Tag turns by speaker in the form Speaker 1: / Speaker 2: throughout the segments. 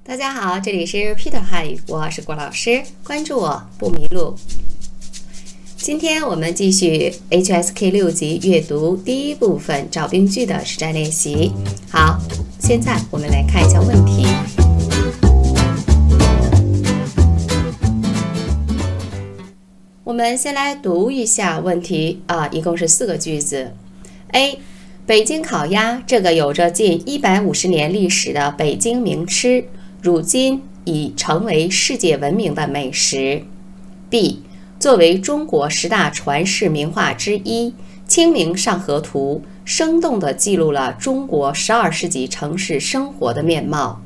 Speaker 1: 大家好，这里是 Peter 汉语，我是郭老师，关注我不迷路。今天我们继续 HSK 6级阅读第一部分找病句的实战练习。好，现在我们来看一下问题。我们先来读一下问题一共是4个句子。A. 北京烤鸭这个有着近150年历史的北京名吃，如今已成为世界闻名的美食。B. 作为中国10大传世名画之一，《清明上河图》生动地记录了中国12世纪城市生活的面貌。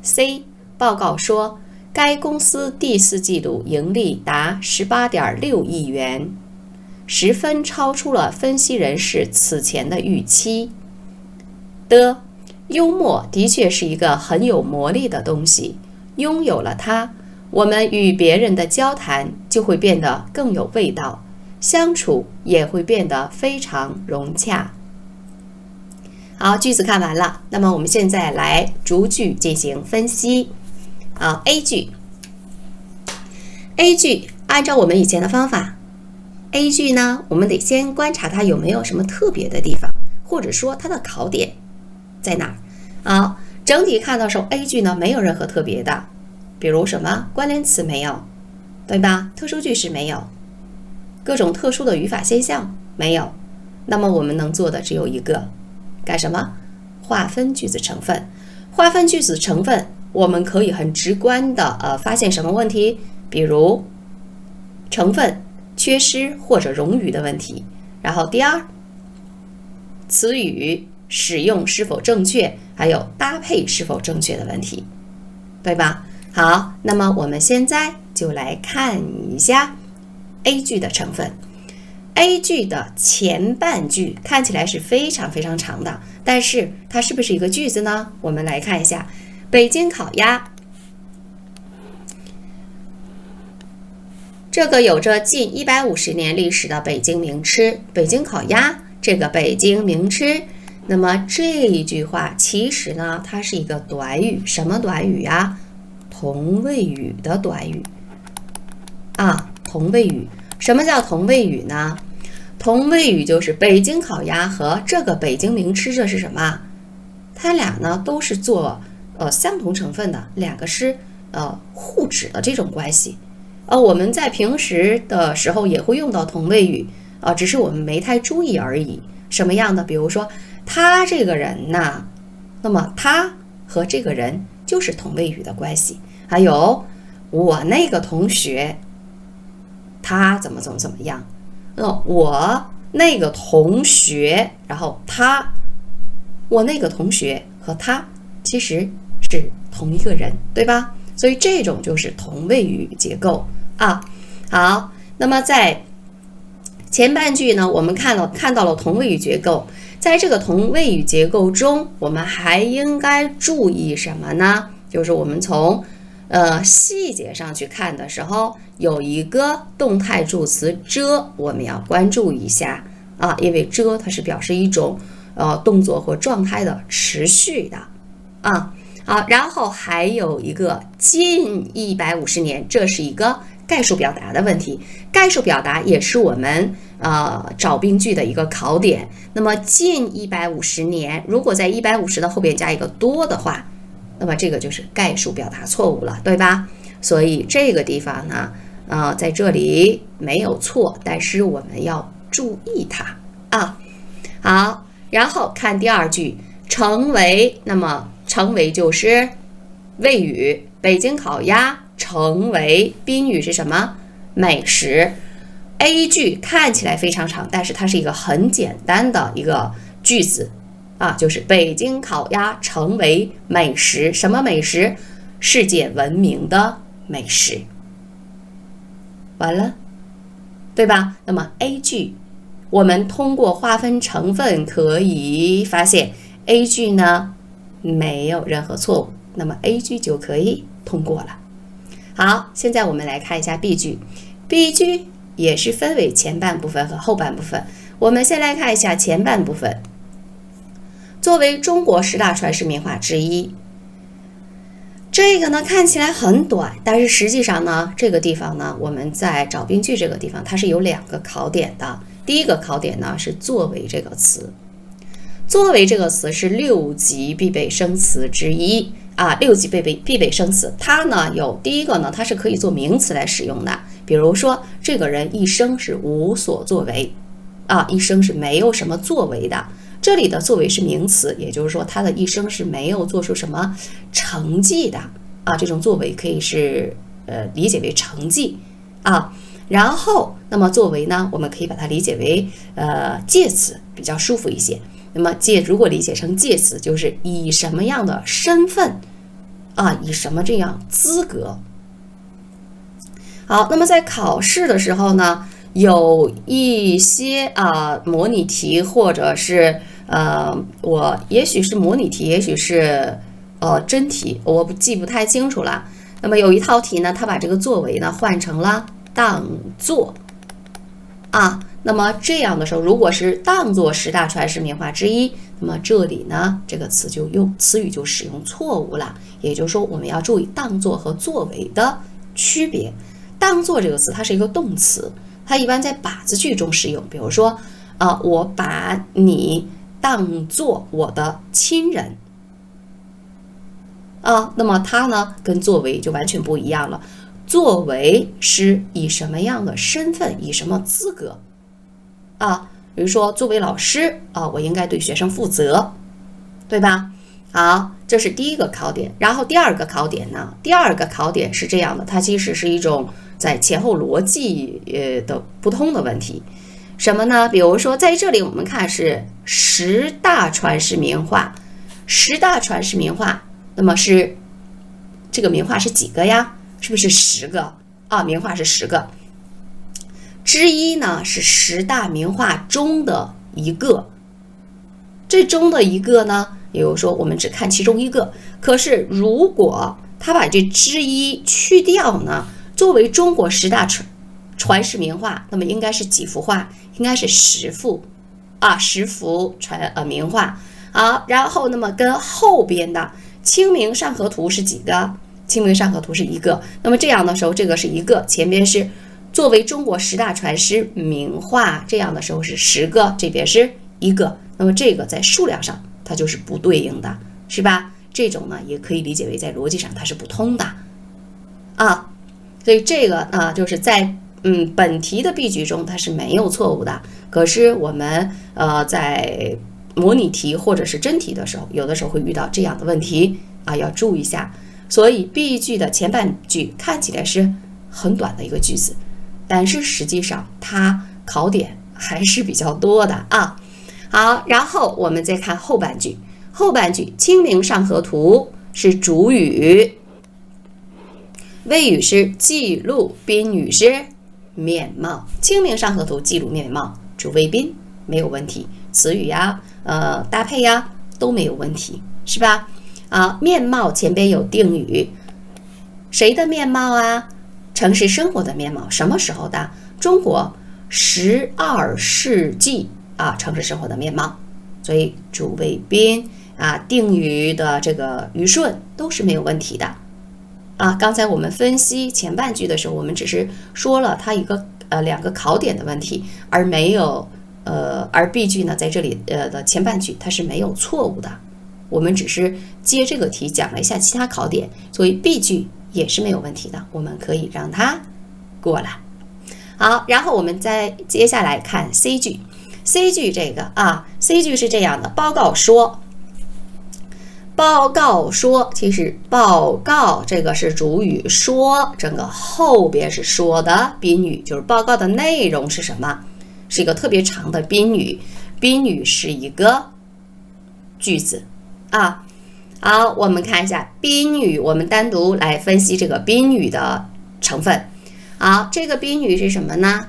Speaker 1: C. 报告说，该公司第4季度盈利达18.6亿元，十分超出了分析人士此前的预期。D. 幽默的确是一个很有魔力的东西，拥有了它，我们与别人的交谈就会变得更有味道，相处也会变得非常融洽。好，句子看完了，那么我们现在来逐句进行分析。A 句按照我们以前的方法， A 句呢，我们得先观察它有没有什么特别的地方，或者说它的考点在哪儿。整体看到时候 A 句呢没有任何特别的，比如什么关联词没有，对吧？特殊句式没有，各种特殊的语法现象没有。那么我们能做的只有一个，干什么？划分句子成分。划分句子成分，我们可以很直观的发现什么问题？比如成分缺失或者冗余的问题。然后第二，词语使用是否正确，还有搭配是否正确的问题，对吧？好，那么我们现在就来看一下 A 句的成分。A 句的前半句看起来是非常非常长的，但是它是不是一个句子呢？我们来看一下，北京烤鸭这个有着近150年历史的北京名吃，北京烤鸭这个北京名吃，那么这一句话其实呢，它是一个短语，什么短语啊？同位语的短语同位语。什么叫同位语呢？同位语就是北京烤鸭和这个北京名吃，这是什么？它俩呢都是做相同成分的，两个是互指的这种关系。我们在平时的时候也会用到同位语只是我们没太注意而已。什么样的？比如说他这个人呢，那么他和这个人就是同位语的关系。还有我那个同学他怎么样，我那个同学，然后他，我那个同学和他其实是同一个人，对吧？所以这种就是同位语结构好，那么在前半句呢，我们看到了同位语结构。在这个同位语结构中，我们还应该注意什么呢？就是我们从细节上去看的时候，有一个动态助词遮，我们要关注一下因为遮它是表示一种动作或状态的持续的然后还有一个近150年，这是一个概述表达的问题。概述表达也是我们找病句的一个考点。那么近150年，如果在150的后边加一个多的话，那么这个就是概述表达错误了，对吧？所以这个地方呢在这里没有错，但是我们要注意它好，然后看第二句，成为，那么成为就是谓语，北京烤鸭成为宾语是什么？美食。A 句看起来非常长，但是它是一个很简单的一个句子就是北京烤鸭成为美食，什么美食？世界闻名的美食。完了，对吧？那么 A 句我们通过划分成分可以发现 A 句呢没有任何错误，那么 A 句就可以通过了。好，现在我们来看一下 B 句。 B 句也是分为前半部分和后半部分。我们先来看一下前半部分。作为中国10大传世名画之一，这个呢看起来很短，但是实际上呢，这个地方呢，我们在找宾句这个地方，它是有2个考点的。第一个考点呢是作为这个词，作为这个词是6级必备生词之一啊，6级必备生词，它呢有第一个呢，它是可以做名词来使用的，比如说这个人一生是无所作为啊，一生是没有什么作为的。这里的作为是名词，也就是说他的一生是没有做出什么成绩的啊，这种作为可以是理解为成绩啊。然后那么作为呢，我们可以把它理解为介词，比较舒服一些。那么如果理解成介词，就是以什么样的身份啊，以什么这样资格。好，那么在考试的时候呢，有一些模拟题，或者是我也许是模拟题，也许是真题，我记不太清楚了。那么有一套题呢，它把这个作为呢换成了当作啊。那么这样的时候，如果是当作10大传世名画之一，那么这里呢这个词语就使用错误了。也就是说，我们要注意当作和作为的区别。当作这个词它是一个动词，它一般在把字句中使用，比如说我把你当作我的亲人啊，那么它呢跟作为就完全不一样了。作为是以什么样的身份，以什么资格啊？比如说作为老师啊，我应该对学生负责，对吧？好，这是第一个考点。然后第二个考点呢，第二个考点是这样的，它其实是一种在前后逻辑的不通的问题。什么呢？比如说在这里我们看是10大传世名画，10大传世名画，那么是这个名画是几个呀？是不是10个啊？名画是10个，之一呢是10大名画中的一个，这中的一个呢，也就是说我们只看其中一个。可是如果他把这之一去掉呢，作为中国10大传世名画，那么应该是几幅画？应该是10幅啊，10幅名画。好，然后那么跟后边的《清明上河图》是几个？清明上河图是1个。那么这样的时候，这个是1个，前边是作为中国10大传世名画，这样的时候是10个，这边是1个。那么这个在数量上它就是不对应的，是吧？这种呢也可以理解为在逻辑上它是不通的啊。所以这个呢就是在本题的B句中它是没有错误的。可是我们在模拟题或者是真题的时候，有的时候会遇到这样的问题啊，要注意一下。所以 B 句的前半句看起来是很短的一个句子，但是实际上它考点还是比较多的啊。好，然后我们再看后半句。后半句《清明上河图》是主语，谓语是记录，宾语是面貌。《清明上河图》记录面貌，主谓宾没有问题，词语呀搭配呀都没有问题，是吧？面貌前边有定语，谁的面貌啊？城市生活的面貌，什么时候的？中国12世纪城市生活的面貌。所以主谓宾定语的这个语顺都是没有问题的刚才我们分析前半句的时候，我们只是说了它2个考点的问题，而没有而 B 句呢在这里的前半句它是没有错误的。我们只是接这个题讲了一下其他考点，所以 B 句也是没有问题的，我们可以让它过来。好，然后我们再接下来看 C 句。C 句这个C 句是这样的，报告说，其实报告这个是主语，说整个后边是说的宾语，就是报告的内容是什么？是一个特别长的宾语，宾语是一个句子好，我们看一下宾语，我们单独来分析这个宾语的成分。好，这个宾语是什么呢？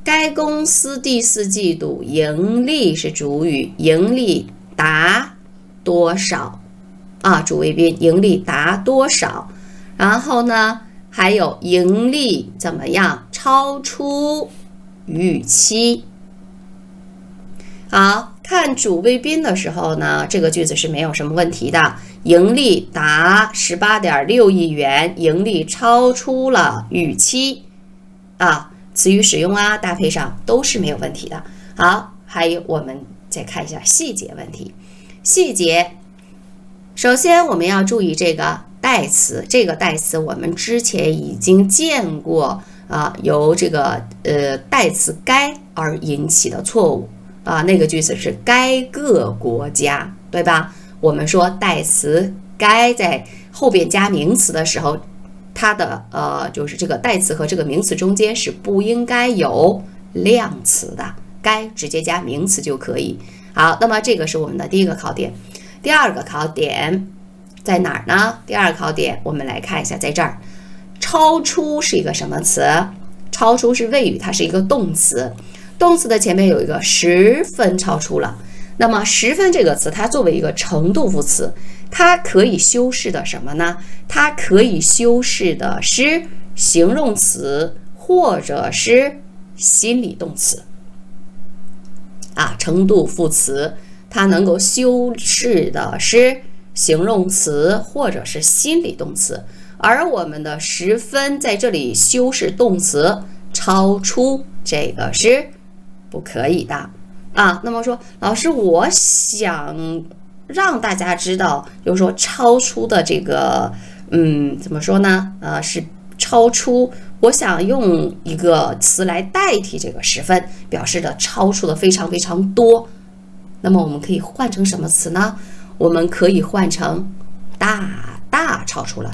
Speaker 1: 该公司第4季度盈利是主语，盈利达多少主谓宾，盈利达多少。然后呢还有盈利怎么样？超出预期。好，看主谓宾的时候呢，这个句子是没有什么问题的。盈利达18.6亿元，盈利超出了预期啊。词语使用啊，搭配上都是没有问题的。好，还有我们再看一下细节问题。细节，首先我们要注意这个代词，这个代词我们之前已经见过啊，由这个代词该而引起的错误啊，那个句子是该个国家，对吧？我们说代词该在后边加名词的时候，它的就是这个代词和这个名词中间是不应该有量词的，该直接加名词就可以。好，那么这个是我们的第一个考点。第二个考点在哪儿呢？第二个考点我们来看一下，在这儿，超出是一个什么词？超出是谓语，它是一个动词，动词的前面有一个十分超出了。那么十分这个词，它作为一个程度副词，它可以修饰的什么呢？它可以修饰的是形容词或者是心理动词啊，程度副词它能够修饰的是形容词或者是心理动词，而我们的十分在这里修饰动词超出，这个是不可以的啊。那么说，老师，我想让大家知道，就是说超出的这个，怎么说呢？是超出。我想用一个词来代替这个十分，表示的超出的非常非常多。那么我们可以换成什么词呢？我们可以换成大大超出了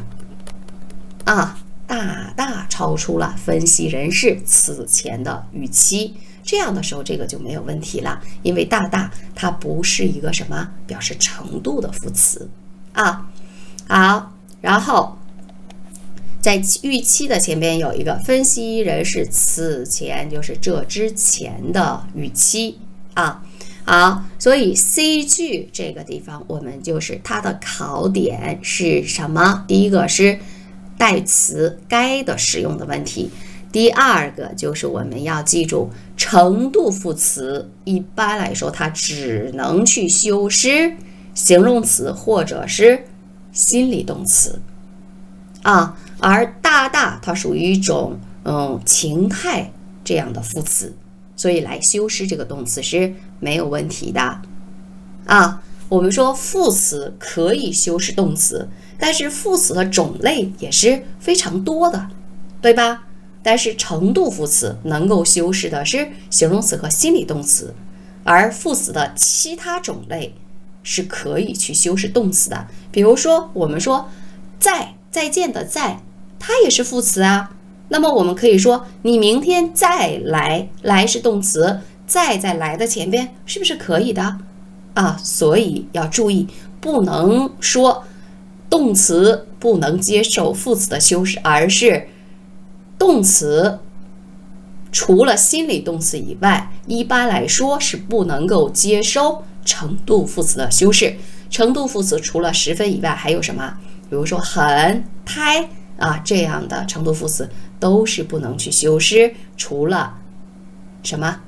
Speaker 1: 啊，大大超出了分析人士此前的预期。这样的时候，这个就没有问题了，因为大大它不是一个什么表示程度的副词啊。好，然后在预期的前边有一个分析人士此前，就是这之前的预期啊。好，所以 C 句这个地方我们就是它的考点是什么？第一个是代词该的使用的问题，第二个就是我们要记住程度副词一般来说它只能去修饰形容词或者是心理动词啊，而大大它属于一种情态这样的副词，所以来修饰这个动词是没有问题的啊。我们说副词可以修饰动词，但是副词的种类也是非常多的，对吧？但是程度副词能够修饰的是形容词和心理动词，而副词的其他种类是可以去修饰动词的。比如说我们说再见的再，它也是副词啊。那么我们可以说你明天再来，来是动词，再在来的前边，是不是可以的啊？所以要注意，不能说动词不能接受副词的修饰，而是动词除了心理动词以外，一般来说是不能够接收程度副词的修饰。程度副词除了十分以外，还有什么？比如说很、胎啊这样的程度副词都是不能去修饰，除了什么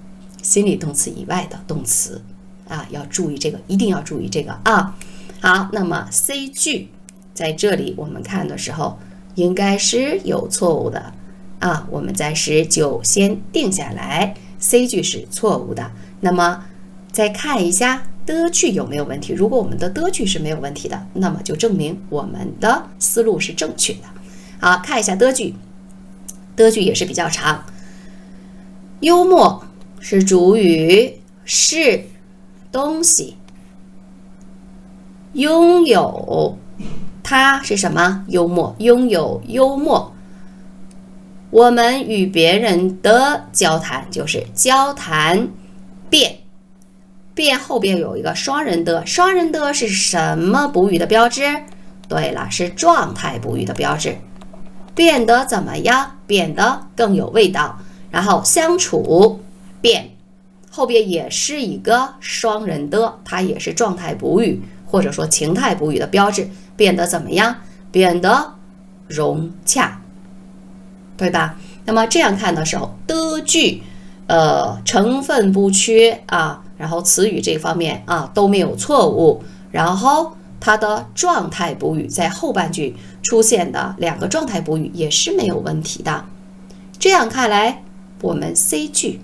Speaker 1: 心理动词以外的动词啊，要注意这个，一定要注意这个啊。好，那么 C 句在这里我们看的时候应该是有错误的啊，我们暂时就先定下来 C 句是错误的。那么再看一下的句有没有问题，如果我们的句是没有问题的，那么就证明我们的思路是正确的。好，看一下的句也是比较长。幽默是主语，是东西，拥有它是什么？幽默，拥有幽默。我们与别人的交谈就是交谈变后边有一个双人的，双人的是什么补语的标志？对了，是状态补语的标志。变得怎么样？变得更有味道。然后相处变后边也是一个双人的，它也是状态补语或者说情态补语的标志。变得怎么样？变得融洽，对吧？那么这样看的时候，的句成分不缺啊，然后词语这方面啊都没有错误，然后它的状态补语在后半句出现的2个状态补语也是没有问题的。这样看来，我们 C 句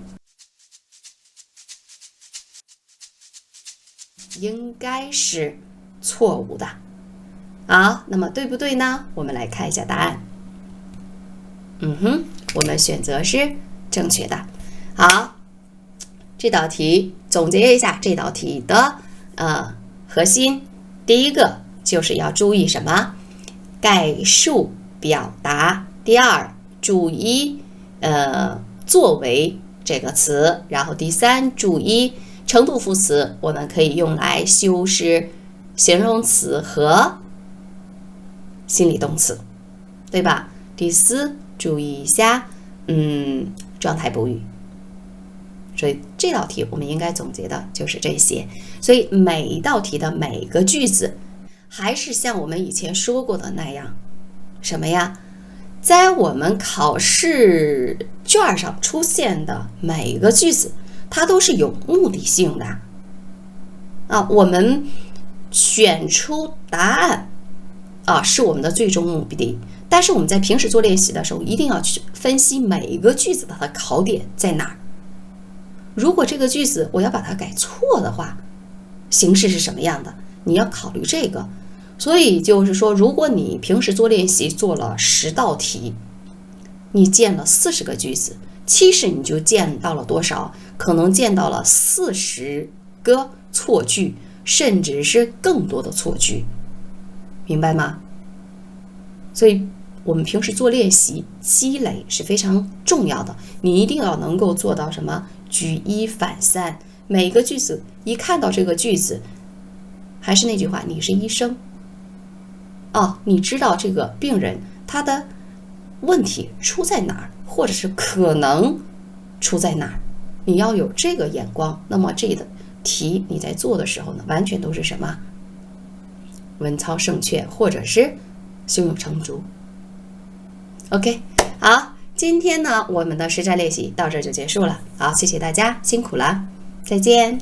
Speaker 1: 应该是错误的。好，那么对不对呢？我们来看一下答案。我们选择是正确的。好，这道题总结一下，这道题的核心，第一个就是要注意什么？概述表达。第二，注意作为这个词。然后第三，注意程度副词，我们可以用来修饰形容词和心理动词，对吧？第四，注意一下状态补语。所以这道题我们应该总结的就是这些。所以每一道题的每个句子还是像我们以前说过的那样，什么呀？在我们考试卷上出现的每个句子，它都是有目的性的我们选出答案是我们的最终目的。但是我们在平时做练习的时候，一定要去分析每一个句子它的考点在哪儿。如果这个句子我要把它改错的话，形式是什么样的？你要考虑这个。所以就是说，如果你平时做练习做了10道题，你见了40个句子，其实你就见到了多少？可能见到了40个错句，甚至是更多的错句，明白吗？所以我们平时做练习积累是非常重要的，你一定要能够做到什么？举一反三，每个句子一看到这个句子，还是那句话，你是医生你知道这个病人他的问题出在哪儿，或者是可能出在哪儿，你要有这个眼光。那么这个题你在做的时候呢，完全都是什么？文操胜券，或者是胸有成竹。OK， 好，今天呢我们的实战练习到这就结束了。好，谢谢大家，辛苦了，再见。